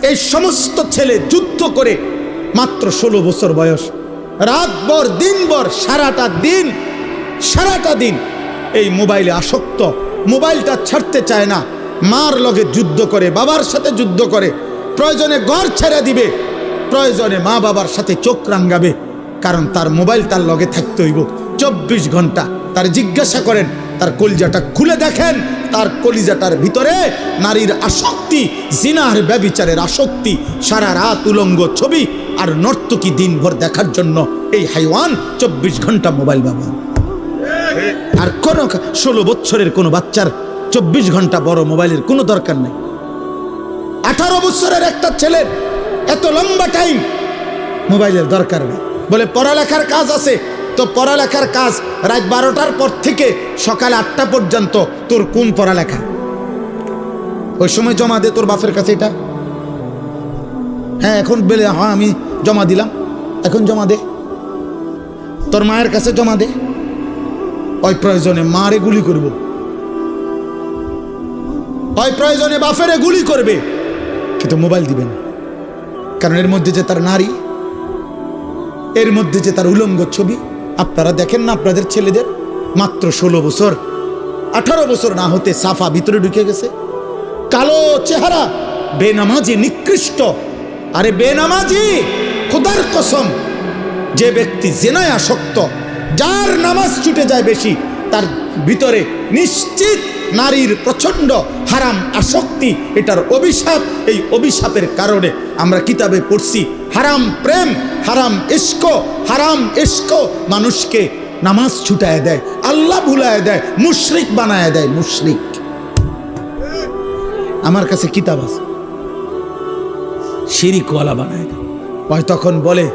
এই সমস্ত ছেলে যুদ্ধ করে মাত্র 16 বছর বয়স, রাতভর দিনভর সারাটা দিন এই মোবাইলে আসক্ত, মোবাইলটা ছাড়তে চায় না। মার লগে যুদ্ধ করে, বাবার সাথে যুদ্ধ করে, প্রয়োজনে ঘর ছেড়ে দিবে, প্রয়োজনে মা বাবার সাথে চোখ রাঙ্গাবে, কারণ তার মোবাইল তার লগে থাকতে হইব 24 ঘন্টা। তার জিজ্ঞাসা করেন, তার কলিজাটা খুলে দেখেন, তার কলিজাটার ভিতরে নারীর আসক্তি, জিনার ব্যভিচারের আসক্তি, সারা রাত উলঙ্গ ছবি আর নর্তকী দিনভর দেখার জন্য এই হাইওয়ান 24 ঘন্টা মোবাইল ব্যবহার। আর কোন 16 বছরের কোনো বাচ্চার 24 ঘন্টা বড় মোবাইলের কোনো দরকার নেই। 18 বছরের একটা ছেলের এত লম্বা টাইম মোবাইলের দরকার নেই। বলে পড়ালেখার কাজ আছে, তো পড়ালেখার কাজ রাত 12টার পর থেকে সকাল 8টা পর্যন্ত তোর কোন পড়ালেখা? ওই সময় জমা দে তোর বাপের কাছে এটা। হ্যাঁ এখন বলে হ্যাঁ আমি জমা দিলাম, এখন জমা দে, তোর মায়ের কাছে জমা দে। ওই প্রয়োজনে মারে গুলি করব, ওই প্রয়োজনে বাপেরে গুলি করবে, কিন্তু মোবাইল দিবেন। কারণ এর মধ্যে যে তার নারী, এর মধ্যে যে তার উলঙ্গ ছবি। আপনারা দেখেন না আপনাদের ছেলেদের মাত্র 16 বছর, 18 বছর না হতে সাফা ভিতরে ঢুকে গেছে, কালো চেহারা, বেনামাজি, নিকৃষ্ট। আরে বেনামাজি, খোদার কসম, যে ব্যক্তি জিনায় আসক্ত, যার নামাজ ছুটে যায় বেশি, তার ভিতরে নিশ্চিত নারীর প্রচন্ড হারাম আসক্তি, এটার অভিশাপ। এই অভিশাপের কারণে আমরা কিতাবে পড়ছি হারাম প্রেম, হারাম ইশক মানুষকে নামাজ ছুটায় দেয়, আল্লাহ ভুলায় দেয়, মুশরিক বানায় দেয়, মুশরিক। আমার কাছে কিতাব আছে, শিরিকওয়ালা বানায় দেয়। ওই তখন বলে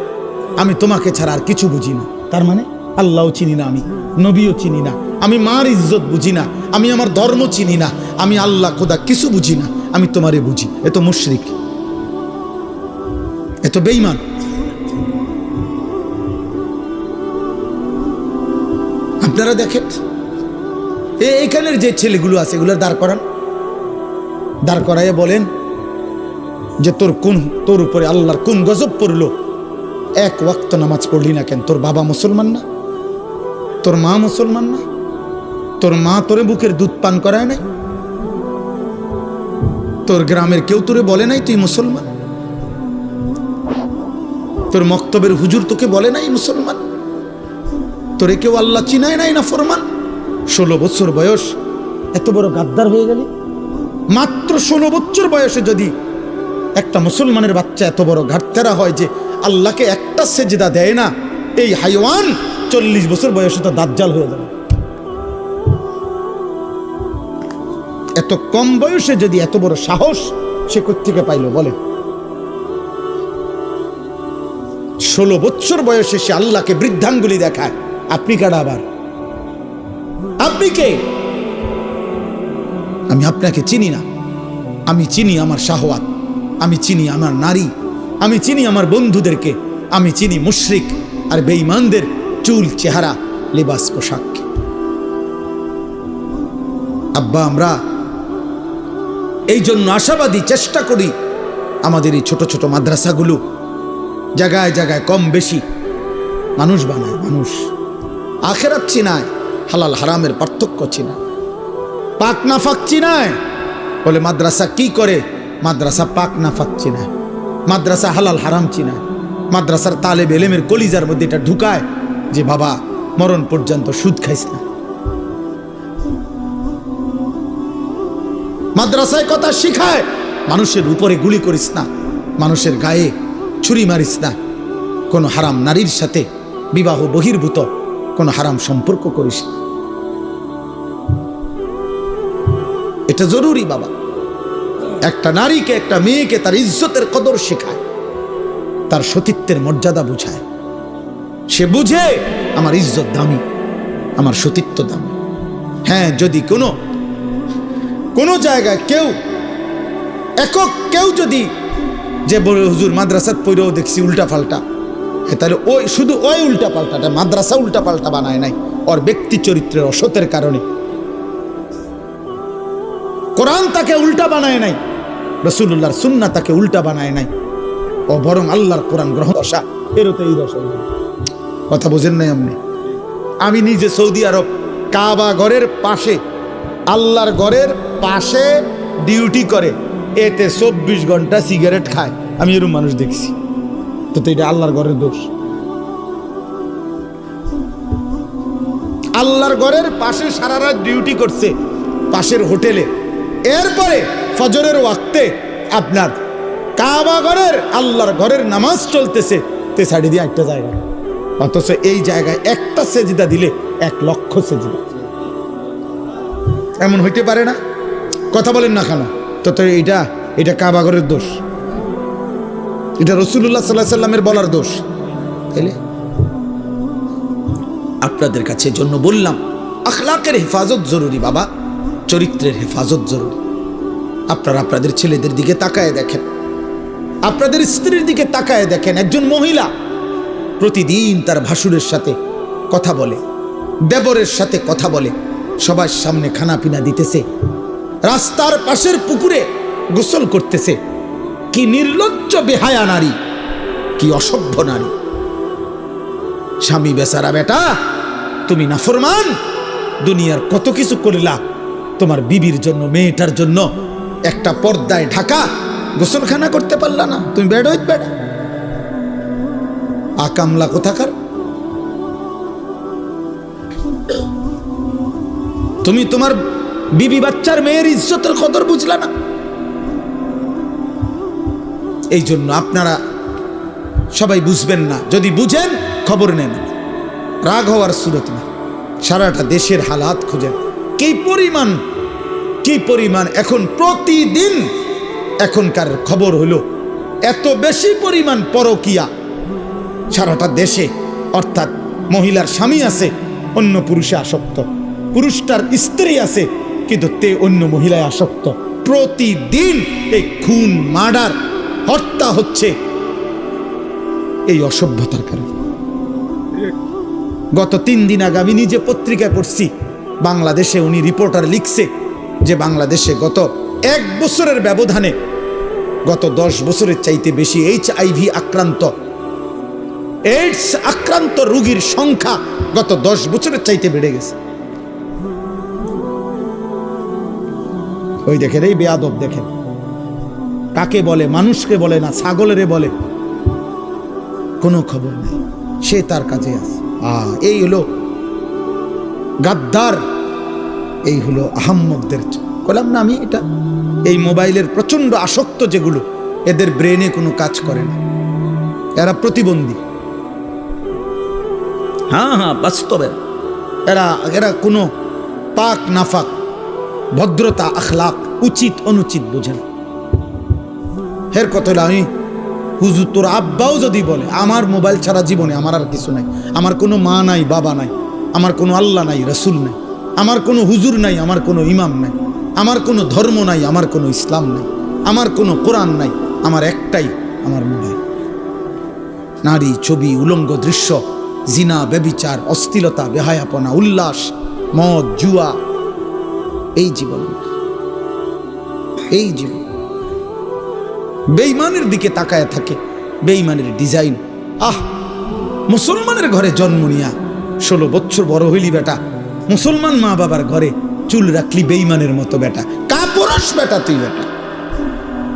আমি তোমাকে ছাড়া আর কিছু বুঝি না। তার মানে আল্লাহও চিনি না, আমি নবীও চিনি না, আমি মার ইজ্জত বুঝি না, আমি আমার ধর্ম চিনি না, আমি আল্লাহ খোদা কিছু বুঝি না, আমি তোমারে বুঝি। এ তো মুশরিক, এ তো বেঈমান। আপনারা দেখেন এইখানের যে ছেলেগুলো আছে এগুলোর দাঁড় করাইয়া বলেন যে তোর উপরে আল্লাহর কোন গজব পড়লো? এক ওয়াক্ত নামাজ পড়লি না কেন? তোর বাবা মুসলমান না? তোর মা মুসলমান না? তোর মা তোরে বুকের দুধ পান করায় নাই? তোর গ্রামের কেউ তোরে বলে নাই তুই মুসলমান? তোর মক্তবের হুজুর তোকে বলে নাই মুসলমান? তোরে কেউ আল্লাহ চিনায় নাই না ফরমান? 16 বছর বয়স, এত বড় গাদ্দার হয়ে গেলি? মাত্র 16 বছর বয়সে যদি একটা মুসলমানের বাচ্চা এত বড় ঘাটতেরা হয় যে আল্লাহকে একটা সেজদা দেয় না, এই হাইওয়ান 40 বছর বয়সে তো দাজ্জাল হয়ে যাবে। এত কম বয়সে যদি এত বড় সাহস সে কোত্থেকে পাইল বলে? 16 বছর বয়সে সে আল্লাহকে বৃদ্ধাঙ্গুলি দেখায়। আপনি কারা আবার? আপনি কে? আমি আপনাকে চিনি না। আমি চিনি আমার শাহওয়াত, আমি চিনি আমার নারী, আমি চিনি আমার বন্ধুদেরকে, আমি চিনি মুশরিক আর বেঈমানদের চুল, চেহারা, লিবাস, পোশাক। আব্বা আমরা এই জন্য আশাবাদী, চেষ্টা করি আমাদের এই ছোট ছোট মাদ্রাসাগুলো জায়গায় জায়গায় কম বেশি মানুষ বানায়, মানুষ আখেরাত চিনায়, হালাল হারামের পার্থক্য চিনায়, পাক নাফাক চিনায়। বলে মাদ্রাসা কি করে? মাদ্রাসা পাক নাফাক চিনায়, মাদ্রাসা হালাল হারাম চিনায়, মাদ্রাসার তালেব এলেমের কলিজার মধ্যে এটা ঢুকায় যে বাবা মরণ পর্যন্ত সুদ খাইস না। মাদ্রাসায় কথা শিখায় মানুষের উপরে গুলি করিস না, মানুষের গায়ে ছুরি মারিস না, কোনো হারাম নারীর সাথে বিবাহ বহির্ভূত কোনো হারাম সম্পর্ক করিস না। এটা জরুরি বাবা। একটা নারীকে, একটা মেয়েকে তার ইজ্জতের কদর শেখায়, তার সতীত্বের মর্যাদা বুঝায়। সে বুঝে আমার ইজ্জত দামি, আমার সতীত্ব দামি। হ্যাঁ, যদি কোনো জায়গায় কেউ যদি যে বলে হুজুর মাদ্রাসাত পড়েও দেখছি উল্টা পাল্টা, তাহলে শুধু ওই উল্টা পাল্টাটা, মাদ্রাসা উল্টা পাল্টা বানায় নাই, ওর ব্যক্তি চরিত্রের অসতের কারণে। কোরআন তাকে উল্টা বানায় নাই, রাসূলুল্লাহর সুন্নাহ তাকে উল্টা বানায় নাই, ও বরং আল্লাহর কোরআন গ্রহণ দশা, এরও তো এই দশা। কথা বোঝেন নাই আপনি? আমি নিজে সৌদি আরব কাবা ঘরের পাশে, আল্লাহর ঘরের পাশে ডিউটি করে, এতে 24 ঘন্টা সিগারেট খায়, আমি এরকম মানুষ দেখছি। তো এটা আল্লাহর ঘরের দোষ? আল্লাহর ঘরের পাশে সারা রাত ডিউটি করছে পাশের হোটেলে, এরপরে ফজরের ওয়াক্তে আপনার কাবা ঘরের আল্লাহর ঘরের নামাজ চলতেছে, তে সাইডে দিয়ে একটা জায়গা, অথচ এই জায়গায় একটা সেজদা দিলে 1 লক্ষ সেজদা। এমন হইতে পারে না? কথা বলেন না কেন? তো এটা কাবা ঘরের দোষ, এটা রাসূলুল্লাহ সাল্লাল্লাহু আলাইহি সাল্লামের বলার দোষ, তাইলে আপনাদের কাছে জন্য বললাম, আখলাকের হেফাজত জরুরি বাবা, চরিত্রের হেফাজত জরুরি। আপনারা আপনাদের ছেলেদের দিকে তাকায় দেখেন, আপনাদের স্ত্রীর দিকে তাকায় দেখেন। একজন মহিলা প্রতিদিন তার ভাসুরের সাথে কথা বলে, দেবরের সাথে কথা বলে, সবার সামনে খানা পিনা দিতেছে, রাস্তার পাশের পুকুরে গোসল করতেছে। কি নির্লজ্জ বেহায়া নারী, কি অসভ্য নারী! স্বামী বেচারা, বেটা তুমি নাফরমান, দুনিয়ার কত কিছু করলা, তোমার বিবির জন্য, মেয়েটার জন্য একটা পর্দায় ঢাকা গোসলখানা করতে পারলা না, তুমি বেড় বেড়া আকামলা কোথাকার। তুমি তোমার বিবি বাচ্চার মেয়ের ইজ্জতের কদর বুঝলা না। এই জন্য আপনারা সবাই বুঝবেন না, যদি বুঝেন খবর নেন, রাগ হওয়ার সুরত না। সারাটা দেশের হালাত খুঁজেন, কি পরিমাণ এখন প্রতিদিন এখনকার খবর হলো এত বেশি পরিমাণ পরকিয়া সারাটা দেশে। অর্থাৎ মহিলার স্বামী আছে, অন্য পুরুষে আসক্ত, পুরুষটার স্ত্রী আছে কিন্তু তে অন্য মহিলায় আসক্ত। প্রতিদিন এই খুন, মার্ডার, হত্যা হচ্ছে এই অসভ্যতার কারণে। গত 3 দিন আগে আমি নিজে পত্রিকায় পড়ছি, বাংলাদেশে উনি রিপোর্টার লিখছে যে বাংলাদেশে গত 1 বছরের ব্যবধানে গত 10 বছরের চাইতে বেশি HIV আক্রান্ত, এইডস আক্রান্ত রোগীর সংখ্যা গত 10 বছরের চাইতে বেড়ে গেছে। ওই দেখেন, এই বেয়াদব দেখেন, কাকে বলে? মানুষকে বলে না, ছাগলেরে বলে, কোনো খবর নেই, সে তার কাজে আছে। এই হলো গাদ্দার, এই হলো আহাম্মকদের। বললাম না আমি, এটা এই মোবাইলের প্রচন্ড আসক্ত যেগুলো, এদের ব্রেনে কোনো কাজ করে না, এরা প্রতিবন্ধী। হ্যাঁ বাস্তবে এরা কোনো পাক নাফাক, ভদ্রতা, আখলাক, উচিত অনুচিত বোঝে না। এর কথা হলো, আমি হুজুর তোর আব্বাও যদি বলে আমার মোবাইল ছাড়া জীবনে আমার আর কিছু নাই, আমার কোনো মা নাই, বাবা নাই, আমার কোনো আল্লাহ নাই, রসুল নাই, আমার কোনো হুজুর নাই, আমার কোনো ইমাম নাই, আমার কোনো ধর্ম নাই, আমার কোনো ইসলাম নাই, আমার কোনো কোরআন নাই, আমার একটাই আমার মোবাইল। নারী, ছবি, উলঙ্গ দৃশ্য, জিনা, ব্যভিচার, অশ্লীলতা, বেহায়াপনা, উল্লাস, মদ, জুয়া, এই জীবন, এই জীবন। বেঈমানের দিকে তাকায় থাকে, বেঈমানের ডিজাইন। মুসলমানের ঘরে জন্ম নিয়া 16 বছর বড় হইলি বেটা, মুসলমান মা বাবার ঘরে চুল রাখলি বেঈমানের মতো বেটা, কাপুরুষ বেটা তুই বেটা।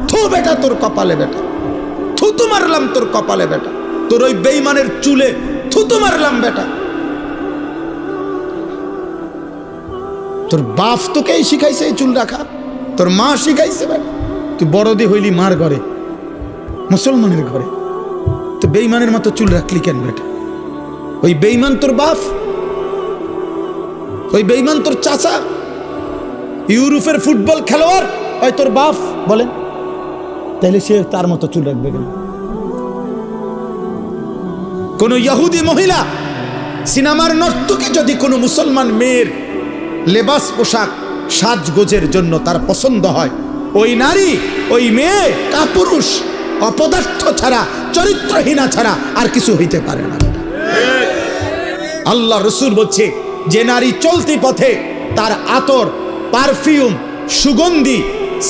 থু বেটা তোর কপালে বেটা, থুতু মারলাম তোর কপালে বেটা, তোর ওই বেঈমানের চুলে থুতু মারলাম বেটা। তোর বাপ তোকেই শিখাইছে এই চুল রাখা, তোর মা শিখাইছে বেটা। তুই বড়দি হইলি মার ঘরে, মুসলমানের ঘরে, তো বেঈমানের মতো চুল রাখলি কেন বেটা? ওই বেঈমান তোর বাপ, ওই বেঈমান তোর চাচা, ইউরোপের ফুটবল খেলোয়াড় ওই তোর বাপ বলেন, তাহলে সে তার মতো চুল রাখবে কেন? কোন ইহুদি মহিলা, সিনেমার নর্তকী যদি কোনো মুসলমান মেয়ের লেবাস, পোশাক, সাজগোজের জন্য তার পছন্দ হয়, ওই নারী, ওই মেয়ে কাপুরুষ, অপদার্থ ছাড়া, চরিত্রহীনা ছাড়া আর কিছু হইতে পারে না। আল্লাহ রসুল বলছে, যে নারী চলতি পথে তার আতর, পারফিউম, সুগন্ধি,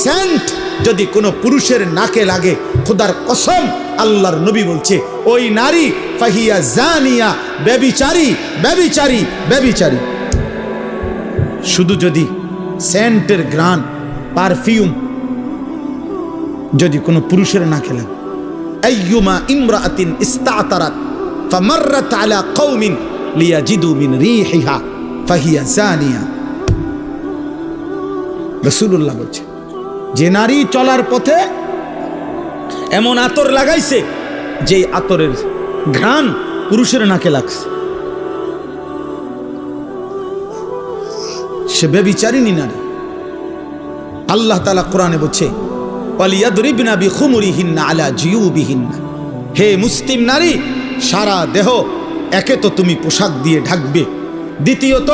সেন্ট যদি কোনো পুরুষের নাকে লাগে, খোদার কসম আল্লাহর নবী বলছে ওই নারী ফাহিয়া জানিয়া, ব্যভিচারী ব্যভিচারী ব্যভিচারী। শুধু যদি সেন্টের গ্রান, পারফিউম যদি কোনো পুরুষের নাকে লাগে, আইয়ুমা ইমরাআতিন ইস্তাতারাত ফামাররাত আলা কওমিন লিয়াজিদু মিন রিহিহা ফাহিয়া জানিয়া। রাসূলুল্লাহ বলছে যে নারী চলার পথে এমন আতর লাগাইছে যে আতরের ঘ্রাণ পুরুষের নাকে লাগছে, সে ব্যভিচারিণী নারী। আল্লাহ তাআলা কোরআনে বলছে ওয়ালিয়াদরিবনা বিখুমুরিহিন্না আলা জিয়ুবিহিন্না, হে মুসলিম নারী সারা দেহ একে তো তুমি পোশাক দিয়ে ঢাকবে, দ্বিতীয়ত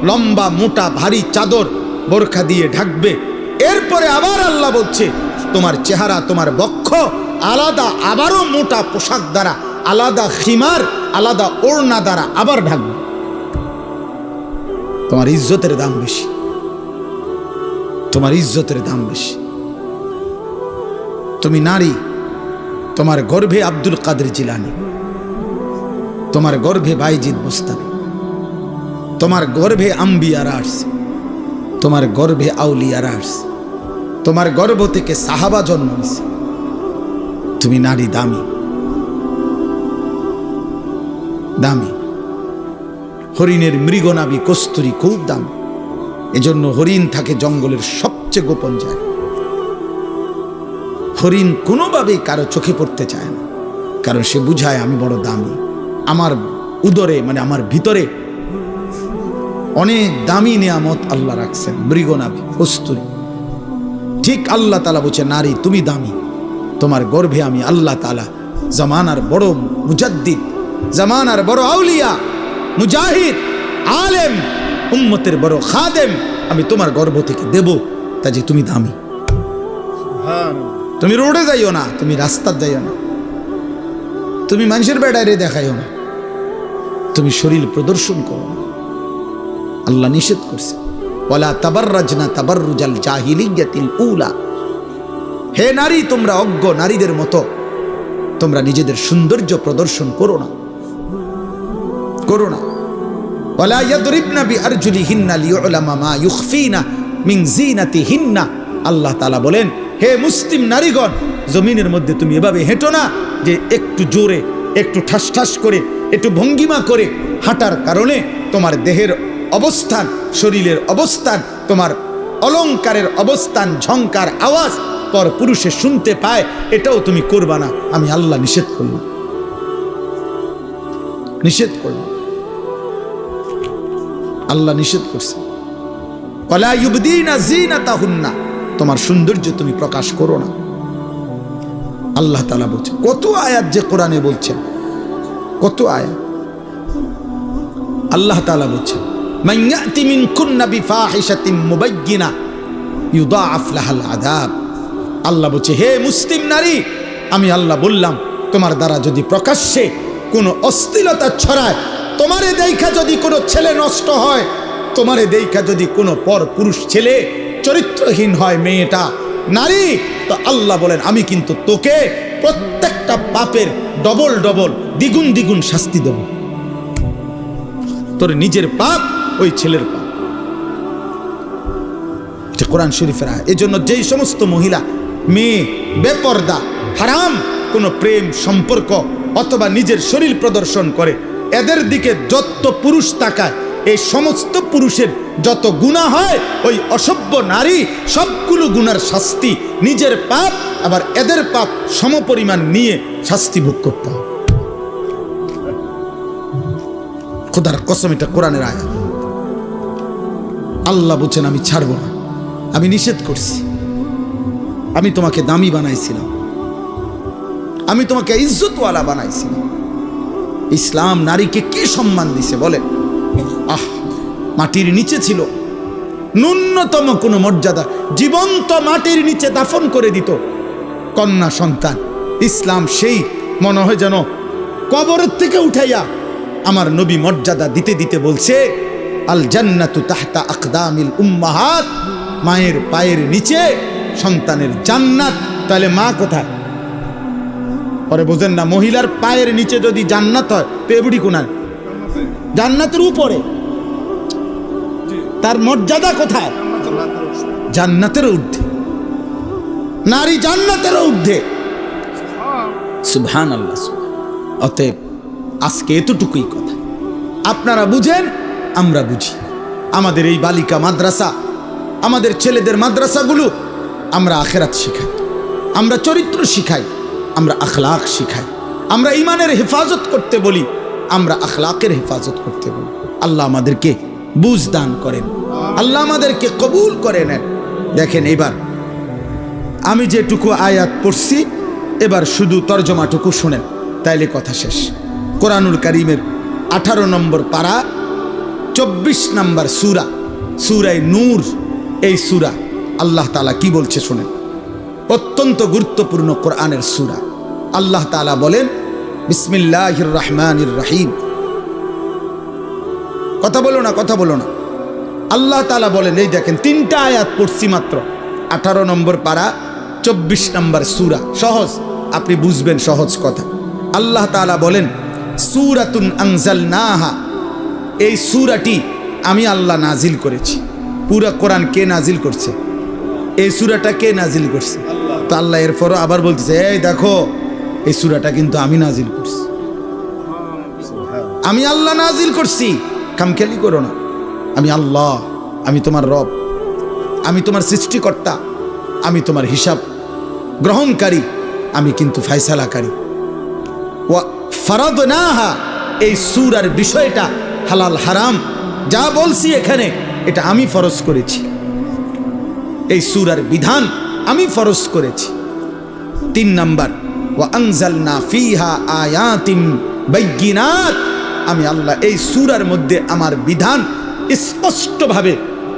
লম্বা মোটা ভারী চাদর বোরখা দিয়ে ঢাকবে। এরপরে আবার আল্লাহ বলছে তোমার চেহারা, তোমার বক্ষ আলাদা আবারও মোটা পোশাক দ্বারা, আলাদা খিমার, আলাদা ওড়না দ্বারা আবার ঢাকবে। তোমার ইজ্জতের দাম বেশি, তোমার ইজ্জতের দাম বেশি। তুমি নারী, তোমার গর্ভে আব্দুল কাদের জিলানী, তোমার গর্ভে বাইজিদ বুস্তামি, তোমার গর্ভে আম্বিয়ারা আসছে, তোমার গর্ভে আউলিয়ারা আসছে, তোমার গর্ভ থেকে সাহাবা জন্ম নিছে। তুমি নারী দামি, দামি। হরিণের মৃগনাভি কস্তুরী খুব দামি, এজন্য হরিণ থাকে জঙ্গলের সবচেয়ে গোপন জায়গায়। হরিণ কোনোভাবেই কারো চোখে পড়তে চায় না, কারণ সে বুঝায় আমি বড় দামি, আমার উদরে মানে আমার ভিতরে অনেক দামি নিয়ামত আল্লাহ রাখছেন, মৃগনাভি কস্তুরী। ঠিক আল্লাহ তাআলা বলছে নারী তুমি দামি, তোমার গর্ভে আমি আল্লাহ তাআলা জামানার বড় মুজাদ্দিদ, জামানার বড় আউলিয়া, মুজাহিদ, আলেম, উম্মতের বড় খাদেম আমি তোমার গর্ভ থেকে দেব। তা যে তুমি দামি, তুমি রোডে যাইও না, তুমি রাস্তা যাইও না, তুমি মানুষের বেড়ায় দেখাইও না, তুমি শরীর প্রদর্শন করো না। আল্লাহ নিষেধ করছে ওয়ালা তাবাররাজনা তাবাররুজাল জাহিলিয়াতিল উলা, হে নারী তোমরা অজ্ঞ নারীদের মতো তোমরা নিজেদের সৌন্দর্য প্রদর্শন করো না, করো না। ওয়ালা ইয়াদরিবনা বিআরজুলিহিন্না লিউলামা মা ইউখফিনা মিন জিনাতিহিন্না, আল্লাহ তাআলা বলেন হে মুসলিম নারীগণ জমিনের মধ্যে তুমি এভাবে হেঁটো না যে একটু জোরে, একটু ঠাস ঠাস করে, একটু ভঙ্গিমা করে হাঁটার কারণে তোমার দেহের অবস্থান, শরীরের অবস্থান, তোমার অলংকারের অবস্থান, ঝংকার আওয়াজ পর পুরুষে শুনতে পায়, এটাও তুমি করবা না। আমি আল্লাহ নিষেধ করলাম, নিষেধ করলাম, আল্লাহ নিষেধ করছে ওয়ালা ইউবদিনা জিনাতাহুন্না, তোমার সৌন্দর্য তুমি প্রকাশ করো না। আল্লাহ তাআলা বলছে কত আয়াত যে কোরআনে বলছেন, কত আয়াত। আল্লাহ তাআলা বলছেন মান ইয়াতি মিনকুন্না বিফাহিশাতিন মুবায়্যিনা ইউদাআফ লাহাল আযাব। আল্লাহ বলছে হে মুসলিম নারী আমি আল্লাহ বললাম তোমার দ্বারা যদি প্রকাশ্যে কোনো অশ্লীলতা ছড়ায়, তোমারে দেখা যদি কোনো ছেলে নষ্ট হয়, তোমারে দেখা যদি কোনো পর পুরুষ ছেলে চরিত্রহীন হয়, মেয়েটা নারী, তো আল্লাহ বলেন আমি কিন্তু তোকে প্রত্যেকটা পাপের ডবল ডবল দ্বিগুণ দ্বিগুণ শাস্তি দেব। তোর নিজের পাপ, ওই ছেলের পাপ। এটা কোরআন শরীফের আয়াত। এজন্য যেই সমস্ত মহিলা মেয়ে বেপর্দা হারাম কোনো প্রেম সম্পর্ক অথবা নিজের শরীর প্রদর্শন করে, এদের দিকে যত পুরুষ তাকায় এই সমস্ত পুরুষের যত গুনাহ হয়, ওই অসভ্য নারী সবগুলো গুনার শাস্তি নিজের পাপ আবার এদের পাপ সমপরিমাণ নিয়ে শাস্তি ভোগ করতে হবে। খোদার কসম এটা কোরআনের আয়াত। আল্লাহ বলছেন আমি ছাড়ব না, আমি নিষেধ করছি। আমি তোমাকে দামি বানাইছিলাম, আমি তোমাকে ইজ্জতওয়ালা বানাইছিলাম। ইসলাম নারীকে কি সম্মান দিছে বলেন? মাটির নিচে ছিল, ন্যূনতম কোনো মর্যাদা, জীবন্ত মাটির নিচে দাফন করে দিত কন্যা সন্তান। ইসলাম সেই মনে হয় যেন কবরের থেকে উঠাইয়া আমার নবী মর্যাদা দিতে দিতে বলছে আল জান্নাতু তাহতা আকদামিল উম্মাহাত, মায়ের পায়ের নিচে সন্তানের জান্নাত। তাহলে মা কোথায়? পরে বোঝেন না, মহিলার পায়ের নিচে যদি জান্নাত হয় তো এবুড়ি কোনায়? জান্নাতের উপরে। তার মর্যাদা কোথায়? জান্নাতের ঊর্ধ্বে। নারী জান্নাতের ঊর্ধ্বে। সুবহানাল্লাহ। অতএব আজকে এতটুকুই কথা, আপনারা বুঝেন, আমরা বুঝি। আমাদের এই বালিকা মাদ্রাসা, আমাদের ছেলেদের মাদ্রাসাগুলো আমরা আখেরাত শিখাই, আমরা চরিত্র শিখাই, আমরা আখলাক শিখাই, আমরা ইমানের হেফাজত করতে বলি, আমরা আখলাকের হেফাজত করতে বলি। আল্লাহ আমাদেরকে বুঝ দান করেন, আল্লাহ আমাদেরকে কবুল করে নেন। দেখেন, এবার আমি যেটুকু আয়াত পড়ছি এবার শুধু তর্জমাটুকু শুনেন, তাইলে কথা শেষ। কোরআনুল কারীমের 18 নম্বর পারা 24 নম্বর সূরা, সূরায়ে নূর। এই সূরা আল্লাহ তাআলা কি বলছে শুনেন। অত্যন্ত গুরুত্বপূর্ণ কোরআনের সূরা। আল্লাহ তাআলা বলেন, বিসমিল্লাহির রহমানির রহিম। কথা বলো না, কথা বলো না। আল্লাহ তাআলা বলেন, এই দেখেন 3টা আয়াত পড়ছি মাত্র, 18 নম্বর পারা 24 নম্বর সূরা। সহজ, আপনি বুঝবেন সহজ কথা। আল্লাহ তাআলা বলেন, সূরাতুন আনজালনাহা, এই সূরাটি আমি আল্লাহ নাজিল করেছি। পুরা কোরআন কে নাজিল করছে? এই সূরাটা কে নাজিল করছে? তো আল্লাহ এরপরও আবার বলতেছে, এই দেখো এই সূরাটা কিন্তু আমি নাজিল করছি, আমি আল্লাহ নাজিল করছি। খামখেয়ালি করো না। আমি আল্লাহ, আমি তোমার রব, আমি তোমার সৃষ্টিকর্তা, আমি তোমার হিসাব গ্রহণকারী, আমি কিন্তু ফায়সালাকারী। ওয়া ফারাদনাহা, এই সূরার বিষয়টা হালাল হারাম যা বলছি এখানে, এটা আমি ফরজ করেছি। এই সূরার বিধান আমি ফরজ করেছি। 3 নাম্বার, ওয়া আনজালনা ফিহা আয়াতিন বাইয়িনাত, আমি আল্লাহ এই সূরার মধ্যে আমার বিধান স্পষ্টভাবে,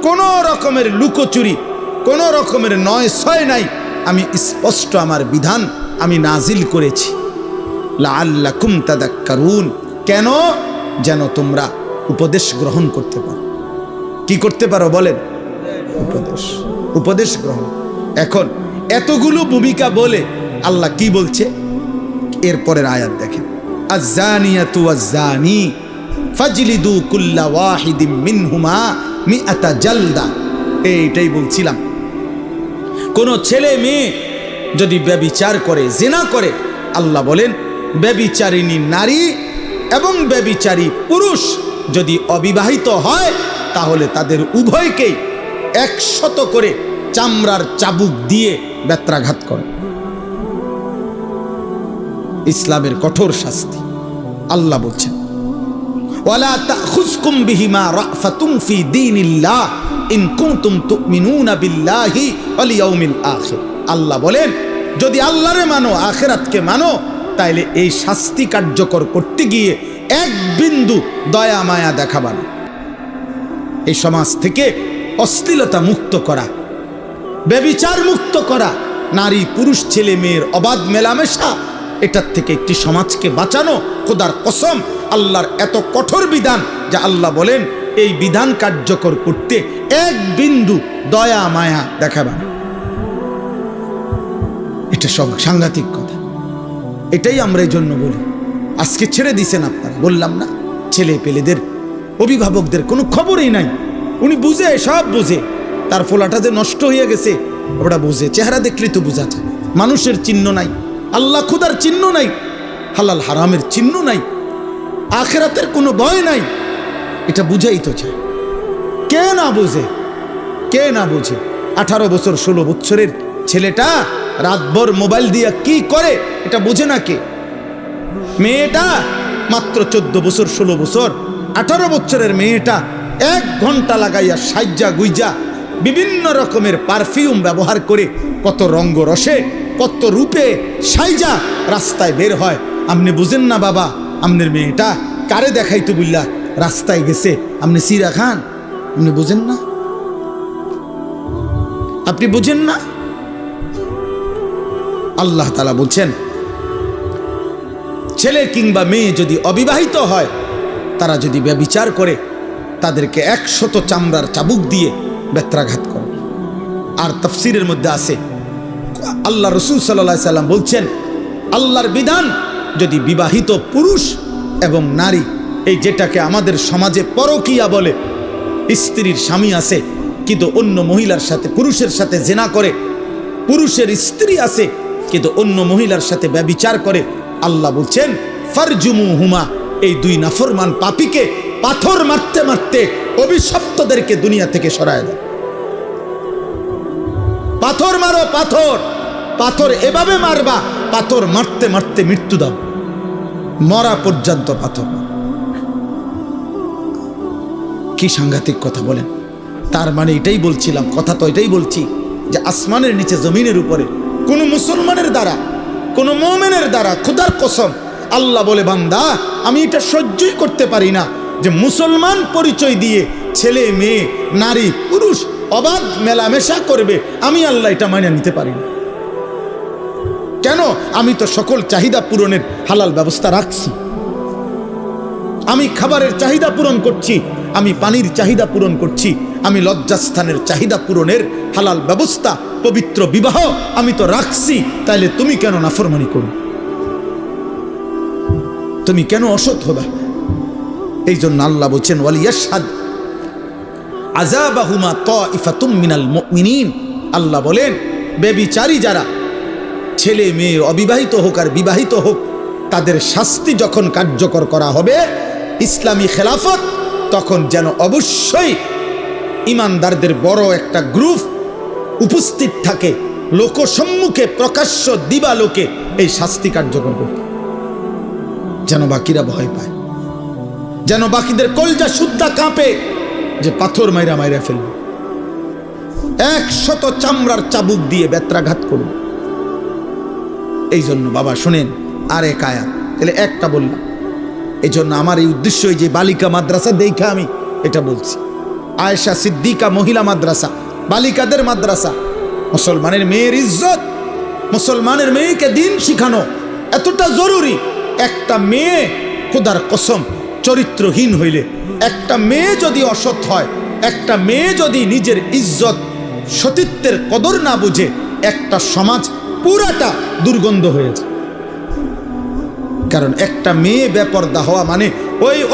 কোনো রকমের লুকোচুরি, কোনো রকমের নয় ছয় নাই, আমি স্পষ্ট আমার বিধান আমি নাজিল করেছি। লাআল্লাকুম তাদাক্কারুন, কেন? যেন তোমরা উপদেশ গ্রহণ করতে পারো। কি করতে পারো বলেন? উপদেশ গ্রহণ। এখন এতগুলো ভূমিকা বলে আল্লাহ কি বলছে এরপরের আয়াত দেখেন, আয-যানিয়াতু ওয়াজ-যানি ফাজলিদু কুল্লা ওয়াহিদিম মিনহুমা মিআতা জালদা। এইটাই বলছিলাম, কোন ছেলে মেয়ে যদি ব্যভিচার করে, জিনা করে, আল্লাহ বলেন ব্যভিচারিণী নারী এবং ব্যভিচারী পুরুষ যদি অবিবাহিত হয় তাহলে তাদের উভয়কেই 100 করে চামড়ার চাবুক দিয়ে বেত্রাঘাত করে। ইসলামের কঠোর শাস্তি। আল্লাহ বলছেন, ওয়ালা তাখুজকুম বিহিমা রাফাতুম ফি দীনিল্লাহ ইন কুনতুম তুমিনুনা বিল্লাহি ওয়াল ইয়াউমিল আখির। আল্লাহ বলেন, যদি আল্লাহরে মানো, আখিরাতকে মানো, তাইলে এই শাস্তি কার্যকর করতে গিয়ে এক বিন্দু দয়া মায়া দেখাবা না। এই সমাজ থেকে অশ্লীলতা মুক্ত করা, ব্যভিচার মুক্ত করা, নারী পুরুষ ছেলে মেয়ের অবাধ মেলামেশা, এটার থেকে একটি সমাজকে বাঁচানো। খোদার কসম, আল্লাহর এত কঠোর বিধান যা আল্লাহ বলেন এই বিধান কার্যকর করতে এক বিন্দু দয়া মায়া দেখাবা না। এটা সব সাংঘাতিক কথা। এটাই আমরা এই জন্য বলি, আজকে ছেড়ে দিছেন আপনারা, বললাম না, ছেলে পেলেদের অভিভাবকদের কোনো খবরই নাই। উনি বুঝে, সব বুঝে, তার ফোলাটা যে নষ্ট হয়ে গেছে ওটা বুঝে। চেহারা দেখলেই তো বোঝা যায়। মানুষের চিহ্ন নাই, আল্লাহ খুদার চিহ্ন নাই, হালাল হারামের চিহ্ন নাই, আখিরাতের কোনো ভয় নাই। এটা বুঝাই তো চায়। কে না বুঝে? কে না বুঝে? 18 বছর 16 বছরের ছেলেটা রাতভর মোবাইল দিয়ে কি করে এটা বুঝে না কে? মেয়েটা মাত্র 14 বছর 16 বছর, 18 বছরের মেয়েটা 1 ঘন্টা লাগাইয়া সাজ্জা গুইজা বিভিন্ন রকমের পারফিউম ব্যবহার করে কত রঙ্গ রসে, কত রূপে সাইজা রাস্তায় বের হয়। আপনি বুঝেন না বাবা, আপনার মেয়েটা কারে দেখাইতো বুঝলা রাস্তায় গেছে, আপনি সিরা খান, আপনি বুঝেন না? আপনি বুঝেন না? আল্লাহ তাআলা বলছেন, ছেলে কিংবা মেয়ে যদি অবিবাহিত হয়, তারা যদি ব্যভিচার করে, তাদেরকে 100 চামড়ার চাবুক দিয়ে বেত্রাঘাত করে। আর তাফসিরের মধ্যে আছে আল্লাহ রসুল সাল্লাল্লাহু আলাইহি সাল্লাম বলছেন, আল্লাহর বিধান যদি বিবাহিত পুরুষ এবং নারী, এই যেটাকে আমাদের সমাজে পরকীয়া বলে, স্ত্রীর স্বামী আছে কিন্তু অন্য মহিলার সাথে, পুরুষের সাথে জেনা করে, পুরুষের স্ত্রী আছে কিন্তু অন্য মহিলার সাথে ব্যভিচার করে, আল্লাহ বলছেন ফারজুমুহুমা, এই দুই নাফরমান পাপীকে পাথর মারতে মারতে অভিশপ্তদেরকে দুনিয়া থেকে সরায় দাও। পাথর মারো, পাথর, পাথর এভাবে মারবা, পাথর মারতে মারতে মৃত্যু দাও, মরা পর্যন্ত পাথর। কি সাংঘাতিক কথা বলেন। তার মানে এটাই বলছিলাম, কথা তো এটাই বলছি যে আসমানের নিচে জমিনের উপরে কোন মুসলমানের দ্বারা, কোন মুমিনের দ্বারা, খোদার কসম আল্লাহ বলে, বান্দা আমি এটা সহ্যই করতে পারি না যে মুসলমান পরিচয় দিয়ে ছেলে মেয়ে নারী পুরুষ অবাধ মেলামেশা করবে, আমি আল্লাহ এটা মানিয়ে নিতে পারি না। কেন? আমি তো সকল চাহিদা পূরণের হালাল ব্যবস্থা রাখছি, আমি খাবারের চাহিদা পূরণ করছি, আমি পানির চাহিদা পূরণ করছি, আমি লজ্জাস্থানের চাহিদা পূরণের হালাল ব্যবস্থা, পবিত্র বিবাহ আমি তো রাখছি, তাইলে তুমি কেন নাফরমানি করো? তুমি কেন অসৎ হবা? এই জন্য আল্লাহ বলছেন ওয়ালিয়াশহাদ আযাবাহুমা তাইফাতুম মিনাল মুমিনিন। আল্লাহ বলেন বেবিচারী যারা, ছেলে মেয়ে অবিবাহিত হোক আর বিবাহিত হোক, তাদের শাস্তি যখন কার্যকর করা হবে ইসলামী খেলাফত, তখন যেন অবশ্যই ইমানদারদের বড় একটা গ্রুপ উপস্থিত থাকে, লোকসম্মুখে প্রকাশ্য দিবালোকে এই শাস্তি কার্যকর করতে, যেন বাকিরা ভয় পায়, যেন বাকিদের কলজা সুদ্ধা কাঁপে যে পাথর মাইরা মাইরা ফেলবে, 100 চামড়ার চাবুক দিয়ে বেত্রাঘাত করবে। এই জন্য বাবা শুনেন আর এক আয়াত, তাহলে একটা বললাম। এই জন্য আমার এই উদ্দেশ্য, যে বালিকা মাদ্রাসা দেখা আমি এটা বলছি, আয়েশা সিদ্দিকা মহিলা মাদ্রাসা, বালিকাদের মাদ্রাসা, মুসলমানের মেয়ের ইজ্জত, মুসলমানের মেয়েকে দিন শিখানো এতটা জরুরি। একটা মেয়ে খোদার কসম চরিত্রহীন হইলে, একটা মেয়ে যদি অসৎ হয়, একটা মেয়ে যদি নিজের ইজ্জত সতীত্বের কদর না বুঝে, একটা সমাজ পুরাটা দুর্গন্ধ হয়ে যায়। কারণ একটা মেয়ে বেপরদা হওয়া মানে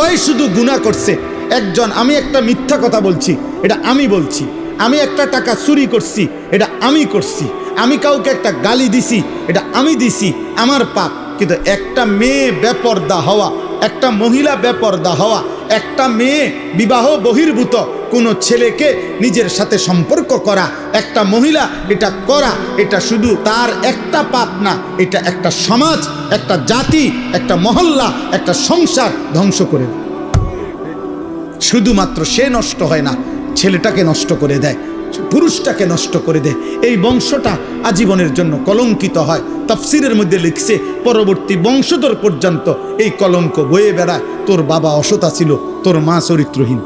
ওই শুধু গুনাহ করছে একজন, আমি একটা মিথ্যা কথা বলছি, এটা আমি বলছি, আমি একটা টাকা চুরি করছি, এটা আমি করছি, আমি কাউকে একটা গালি দিছি, এটা আমি দিছি, আমার পাপ। কিন্তু একটা মেয়ে বেপরদা হওয়া, একটা মহিলা বেপরদা হওয়া, একটা মেয়ে বিবাহ বহির্ভূত কোনো ছেলেকে নিজের সাথে সম্পর্ক করা, একটা মহিলা এটা করা, এটা শুধু তার একটা পাপ না, এটা একটা সমাজ, একটা জাতি, একটা মহল্লা, একটা সংসার ধ্বংস করে দেয়। শুধুমাত্র সে নষ্ট হয় না, ছেলেটাকে নষ্ট করে দেয়, পুরুষটাকে নষ্ট করে দেয়, এই বংশটা আজীবনের জন্য কলঙ্কিত হয়। তাফসিরের মধ্যে লিখছে পরবর্তী বংশধর পর্যন্ত এই কলঙ্ক বয়ে বেড়ায়, তোর বাবা অসৎ ছিল, তোর মা চরিত্রহীন।